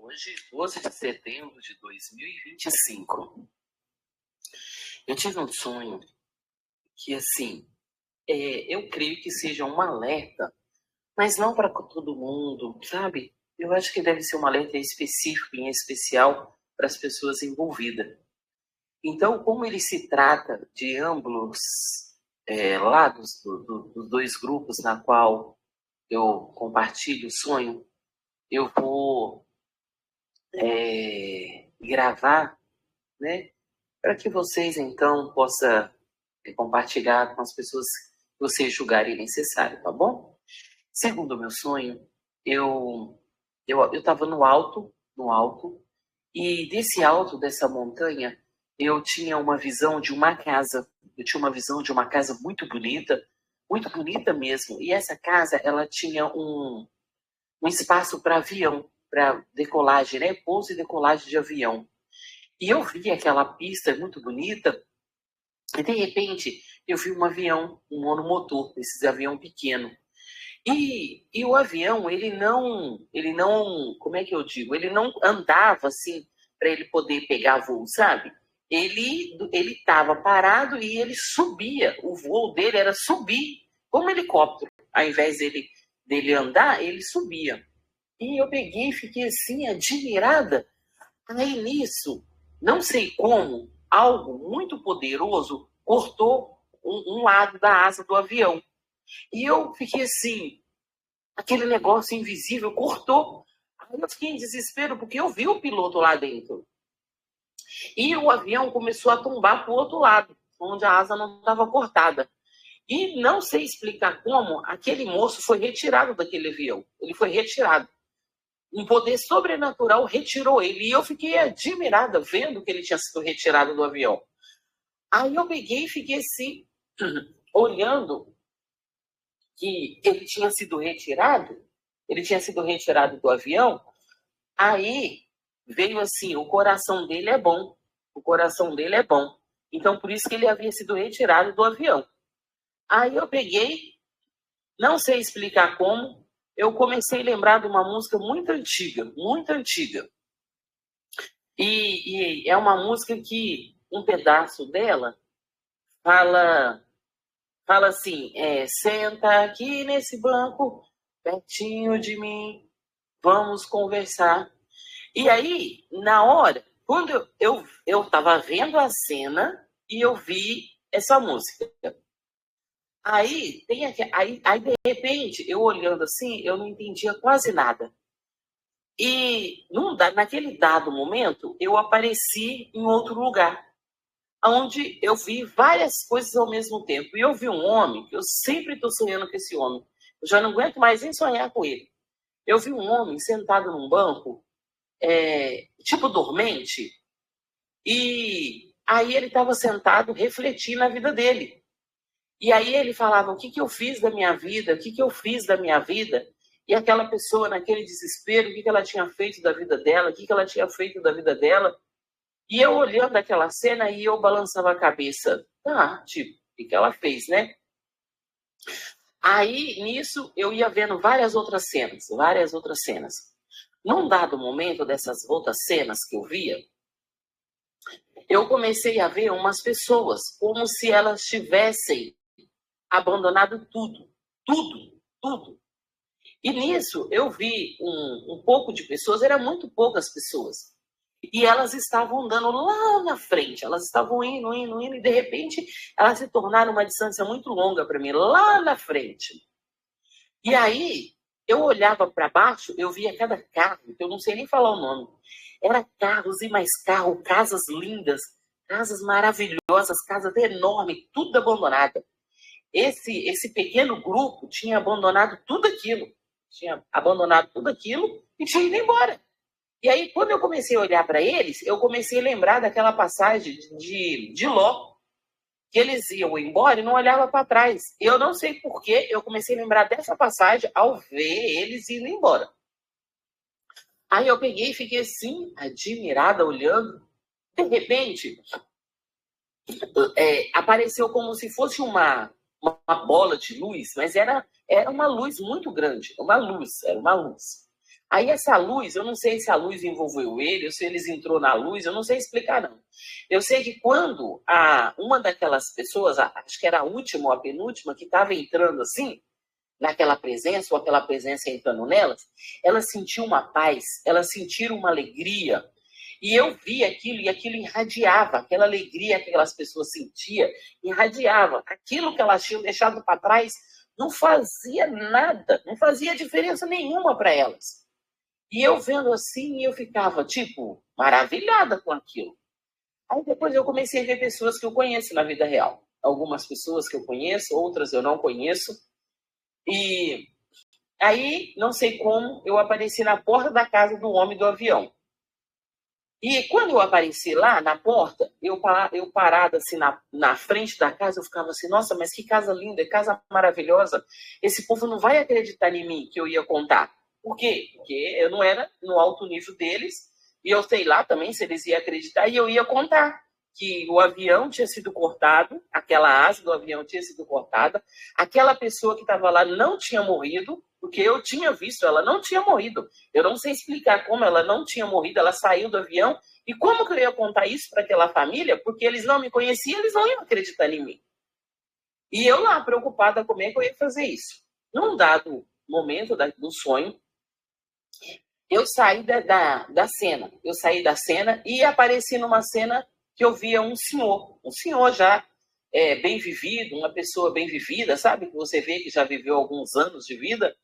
Hoje, 12 de setembro de 2025, eu tive um sonho que, assim, eu creio que seja um alerta, mas não para todo mundo, sabe? Eu acho que deve ser um alerta específico, em especial, para as pessoas envolvidas. Então, como ele se trata de ambos lados dos dois grupos na qual eu compartilho o sonho, eu vou gravar, né? Para que vocês, então, possam compartilhar com as pessoas que vocês julgarem necessário, tá bom? Segundo o meu sonho, eu estava no alto, e desse alto, dessa montanha, eu tinha uma visão de uma casa. Eu tinha uma visão de uma casa muito bonita mesmo. E essa casa, ela tinha um espaço para avião, para decolagem, né? Pouso e decolagem de avião. E eu vi aquela pista muito bonita, e de repente eu vi um avião, um monomotor, esses avião pequeno. E o avião, como é que eu digo? Ele não andava assim para ele poder pegar voo, sabe? Ele estava parado e ele subia. O voo dele era subir como helicóptero. Ao invés dele andar, ele subia. E eu peguei e fiquei assim, admirada. Aí nisso, não sei como, algo muito poderoso cortou um lado da asa do avião. E eu fiquei assim, aquele negócio invisível cortou. Aí eu fiquei em desespero, porque eu vi o piloto lá dentro. E o avião começou a tombar para o outro lado, onde a asa não estava cortada. E não sei explicar como, aquele moço foi retirado daquele avião. Ele foi retirado. Um poder sobrenatural retirou ele. E eu fiquei admirada vendo que ele tinha sido retirado do avião. Aí eu peguei e fiquei assim, olhando que ele tinha sido retirado do avião. Aí veio assim, o coração dele é bom. O coração dele é bom. Então, por isso que ele havia sido retirado do avião. Aí eu peguei, não sei explicar como, eu comecei a lembrar de uma música muito antiga, muito antiga. E é uma música que um pedaço dela fala assim, senta aqui nesse banco, pertinho de mim, vamos conversar. E aí, na hora, quando eu estava vendo a cena e eu vi essa música. Aí, de repente, eu olhando assim, eu não entendia quase nada. E naquele dado momento, eu apareci em outro lugar, onde eu vi várias coisas ao mesmo tempo. E eu vi um homem, que eu sempre estou sonhando com esse homem. Eu já não aguento mais nem sonhar com ele. Eu vi um homem sentado num banco, tipo dormente, e aí ele estava sentado refletindo a vida dele. E aí ele falava, o que eu fiz da minha vida? O que eu fiz da minha vida? E aquela pessoa, naquele desespero, o que ela tinha feito da vida dela? O que ela tinha feito da vida dela? E eu olhando aquela cena e eu balançava a cabeça. Tipo, o que ela fez, né? Aí, nisso, eu ia vendo várias outras cenas. Num dado momento dessas outras cenas que eu via, eu comecei a ver umas pessoas como se elas tivessem abandonado tudo. E nisso eu vi um pouco de pessoas, eram muito poucas pessoas. E elas estavam andando lá na frente, elas estavam indo, e de repente elas se tornaram uma distância muito longa para mim, lá na frente. E aí eu olhava para baixo, eu via cada carro, que eu não sei nem falar o nome. Era carros e mais carros, casas lindas, casas maravilhosas, casas enormes, tudo abandonada. Esse pequeno grupo tinha abandonado tudo aquilo. E tinha ido embora. E aí, quando eu comecei a olhar para eles, eu comecei a lembrar daquela passagem de Ló, que eles iam embora e não olhavam para trás. Eu não sei por que eu comecei a lembrar dessa passagem ao ver eles indo embora. Aí eu peguei e fiquei assim, admirada, olhando. De repente, apareceu como se fosse uma bola de luz, mas era uma luz muito grande, era uma luz. Aí essa luz, eu não sei se a luz envolveu ele, ou se eles entrou na luz, eu não sei explicar, não. Eu sei que quando uma daquelas pessoas, acho que era a última ou a penúltima, que estava entrando assim, naquela presença, ou aquela presença entrando nelas, elas sentiam uma paz, elas sentiram uma alegria. E eu vi aquilo, e aquilo irradiava, aquela alegria que aquelas pessoas sentiam, irradiava. Aquilo que elas tinham deixado para trás não fazia nada, não fazia diferença nenhuma para elas. E eu vendo assim, eu ficava, tipo, maravilhada com aquilo. Aí depois eu comecei a ver pessoas que eu conheço na vida real. Algumas pessoas que eu conheço, outras eu não conheço. E aí, não sei como, eu apareci na porta da casa do homem do avião. E quando eu apareci lá na porta, eu parada assim na frente da casa, eu ficava assim, nossa, mas que casa linda, que casa maravilhosa. Esse povo não vai acreditar em mim que eu ia contar. Por quê? Porque eu não era no alto nível deles, e eu sei lá também se eles iam acreditar, e eu ia contar que o avião tinha sido cortado, aquela asa do avião tinha sido cortada, aquela pessoa que estava lá não tinha morrido, porque eu tinha visto, ela não tinha morrido. Eu não sei explicar como ela não tinha morrido, ela saiu do avião. E como que eu ia contar isso para aquela família? Porque eles não me conheciam, eles não iam acreditar em mim. E eu lá, preocupada como é que eu ia fazer isso. Num dado momento do sonho, eu saí da cena. Eu saí da cena e apareci numa cena que eu via um senhor já bem vivido, uma pessoa bem vivida, sabe? Que você vê que já viveu alguns anos de vida.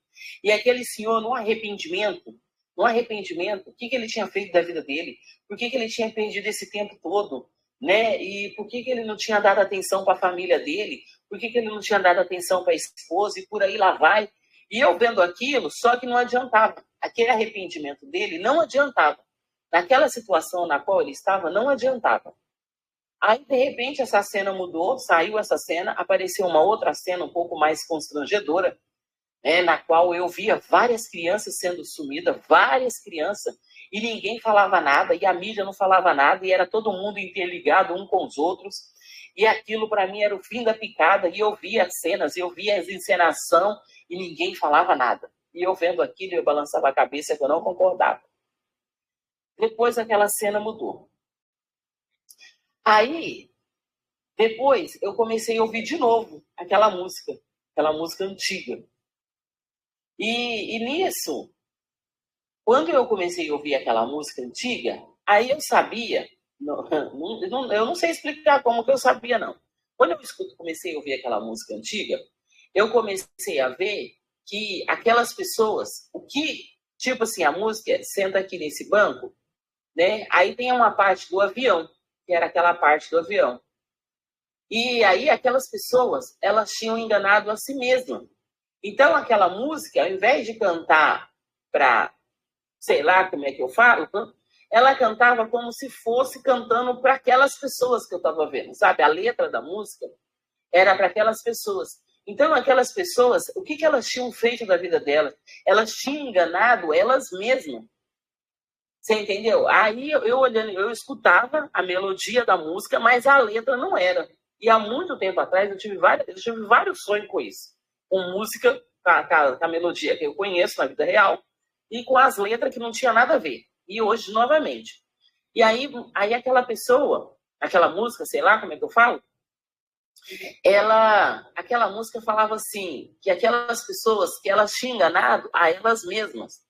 E aquele senhor, no arrependimento, o que ele tinha feito da vida dele? Por que ele tinha perdido esse tempo todo? Né? E por que ele não tinha dado atenção para a família dele? Por que ele não tinha dado atenção para a esposa? E por aí lá vai. E eu vendo aquilo, só que não adiantava. Aquele arrependimento dele não adiantava. Naquela situação na qual ele estava, não adiantava. Aí, de repente, essa cena mudou, saiu essa cena, apareceu uma outra cena um pouco mais constrangedora, na qual eu via várias crianças sendo sumidas, várias crianças, e ninguém falava nada, e a mídia não falava nada, e era todo mundo interligado um com os outros, e aquilo para mim era o fim da picada, e eu via as cenas, eu via as encenação, e ninguém falava nada. E eu vendo aquilo, eu balançava a cabeça que eu não concordava. Depois aquela cena mudou. Aí, depois, eu comecei a ouvir de novo aquela música antiga. E nisso, quando eu comecei a ouvir aquela música antiga, aí eu sabia, eu não sei explicar como que eu sabia, não. Quando eu comecei a ouvir aquela música antiga, eu comecei a ver que aquelas pessoas, tipo assim, a música senta aqui nesse banco, né? Aí tem uma parte do avião, que era aquela parte do avião. E aí aquelas pessoas, elas tinham enganado a si mesmas. Então aquela música, ao invés de cantar para, sei lá como é que eu falo, ela cantava como se fosse cantando para aquelas pessoas que eu estava vendo, sabe? A letra da música era para aquelas pessoas. Então aquelas pessoas, o que elas tinham feito da vida delas? Elas tinham enganado elas mesmas. Você entendeu? Aí eu olhando, eu escutava a melodia da música, mas a letra não era. E há muito tempo atrás eu tive vários sonhos com isso. Com música, com a melodia que eu conheço na vida real, e com as letras que não tinha nada a ver. E hoje, novamente. E aí aquela pessoa, aquela música, sei lá como é que eu falo, aquela música falava assim, que aquelas pessoas que elas tinham enganado a elas mesmas.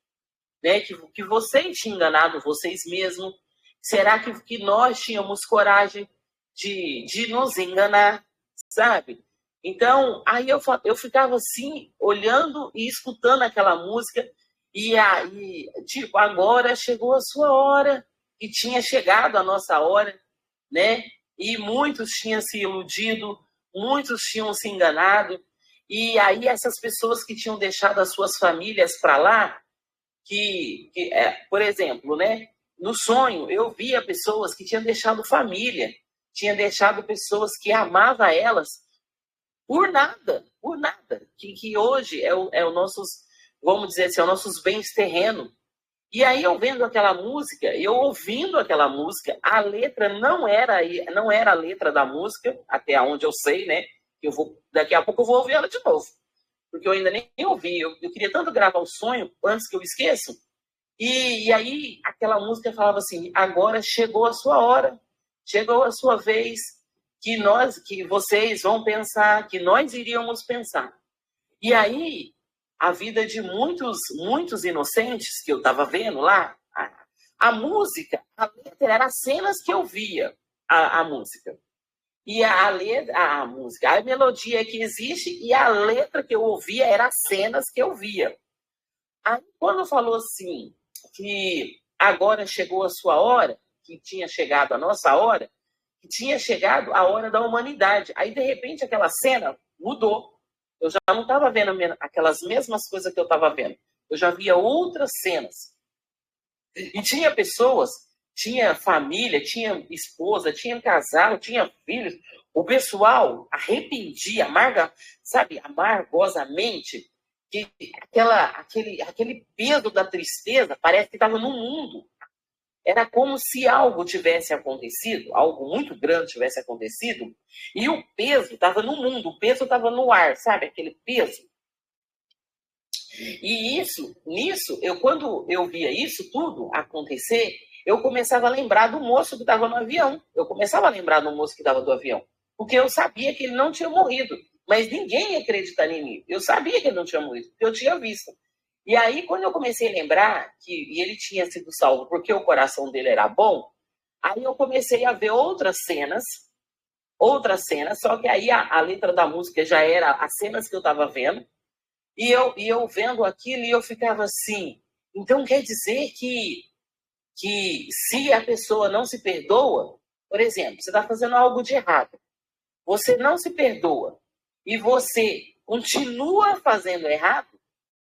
Né, que vocês tinham enganado vocês mesmos? Será que nós tínhamos coragem de nos enganar, sabe? Então, aí eu ficava assim, olhando e escutando aquela música, e aí, tipo, agora chegou a sua hora, e tinha chegado a nossa hora, né? E muitos tinham se iludido, muitos tinham se enganado, e aí essas pessoas que tinham deixado as suas famílias para lá, por exemplo, né? No sonho, eu via pessoas que tinham deixado família, tinham deixado pessoas que amavam elas por nada, que hoje é o nossos, vamos dizer assim, é os nossos bens terrenos. E aí eu vendo aquela música, eu ouvindo aquela música, a letra não era a letra da música, até onde eu sei, né? Daqui a pouco eu vou ouvir ela de novo, porque eu ainda nem ouvi. Eu queria tanto gravar o sonho antes que eu esqueça, E aí aquela música falava assim: agora chegou a sua hora, chegou a sua vez, que vocês vão pensar, que nós iríamos pensar. E aí a vida de muitos inocentes que eu estava vendo lá, a música, a letra era as cenas que eu via, a música. E a letra, a música, a melodia que existe e a letra que eu ouvia eram as cenas que eu via. Aí quando falou assim, que agora chegou a sua hora, que tinha chegado a nossa hora, que tinha chegado a hora da humanidade. Aí, de repente, aquela cena mudou. Eu já não estava vendo aquelas mesmas coisas que eu estava vendo. Eu já via outras cenas. E tinha pessoas, tinha família, tinha esposa, tinha casal, tinha filhos. O pessoal arrependia, amargosamente, que aquele peso da tristeza parece que estava no mundo. Era como se algo tivesse acontecido, algo muito grande tivesse acontecido, e o peso estava no mundo, o peso estava no ar, sabe? Aquele peso. E nisso, quando eu via isso tudo acontecer, eu começava a lembrar do moço que estava no avião. Eu começava a lembrar do moço que estava do avião. Porque eu sabia que ele não tinha morrido. Mas ninguém ia acreditar em mim. Eu sabia que ele não tinha morrido, porque eu tinha visto. E aí, quando eu comecei a lembrar que ele tinha sido salvo porque o coração dele era bom, aí eu comecei a ver outras cenas, só que aí a letra da música já era as cenas que eu estava vendo, e eu vendo aquilo e eu ficava assim, então quer dizer que se a pessoa não se perdoa, por exemplo, você está fazendo algo de errado, você não se perdoa e você continua fazendo errado,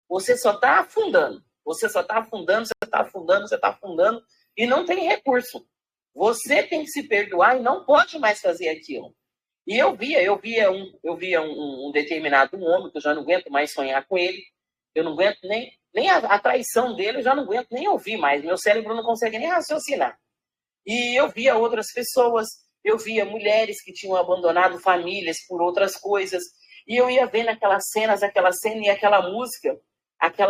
você só está afundando. Você só está afundando, você está afundando, você está afundando e não tem recurso. Você tem que se perdoar e não pode mais fazer aquilo. E eu via um determinado homem que eu já não aguento mais sonhar com ele. Eu não aguento nem a traição dele, eu já não aguento nem ouvir mais. Meu cérebro não consegue nem raciocinar. E eu via outras pessoas, eu via mulheres que tinham abandonado famílias por outras coisas. E eu ia vendo aquela cena e aquela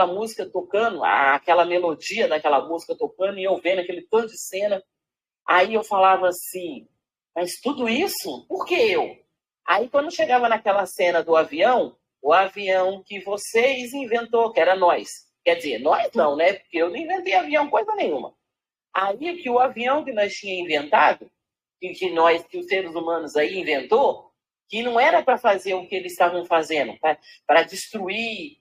música tocando, aquela melodia daquela música tocando, e eu vendo aquele tanto de cena. Aí eu falava assim, mas tudo isso? Por que eu? Aí quando chegava naquela cena do avião, o avião que vocês inventou, que era nós. Quer dizer, nós não, né? Porque eu não inventei avião coisa nenhuma. Aí que o avião que nós tínhamos inventado, que os seres humanos aí inventou, que não era para fazer o que eles estavam fazendo, para destruir,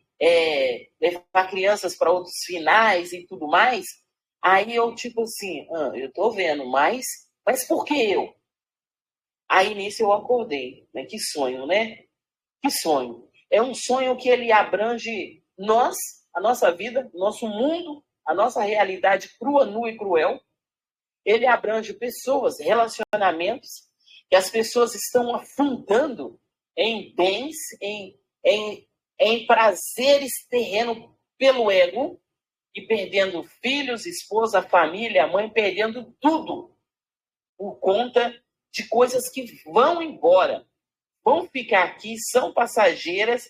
levar crianças para outros finais e tudo mais. Aí eu, tipo assim, eu tô vendo, mas por que eu? Aí nisso eu acordei, né? Que sonho, né? Que sonho. É um sonho que ele abrange nós, a nossa vida, nosso mundo, a nossa realidade crua, nua e cruel. Ele abrange pessoas, relacionamentos, que as pessoas estão afundando em bens, em prazeres terrenos pelo ego, e perdendo filhos, esposa, família, mãe, perdendo tudo por conta de coisas que vão embora, vão ficar aqui, são passageiras,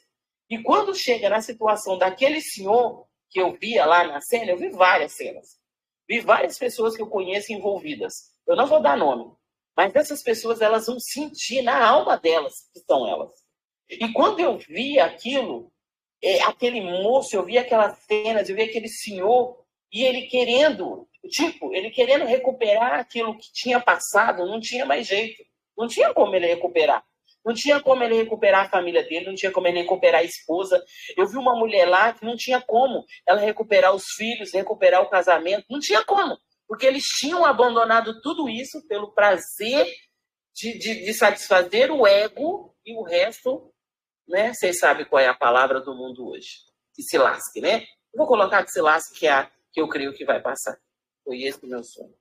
e quando chega na situação daquele senhor que eu via lá na cena, eu vi várias cenas, vi várias pessoas que eu conheço envolvidas, eu não vou dar nome, mas essas pessoas, elas vão sentir na alma delas que são elas. E quando eu vi aquilo, aquele moço, eu vi aquelas cenas, eu vi aquele senhor, e ele querendo recuperar aquilo que tinha passado, não tinha mais jeito. Não tinha como ele recuperar. Não tinha como ele recuperar a família dele, não tinha como ele recuperar a esposa. Eu vi uma mulher lá que não tinha como ela recuperar os filhos, recuperar o casamento, não tinha como. Porque eles tinham abandonado tudo isso pelo prazer de satisfazer o ego e o resto, né? Vocês sabem qual é a palavra do mundo hoje. Que se lasque, né? Eu vou colocar que se lasque, que eu creio que vai passar. Foi esse o meu sonho.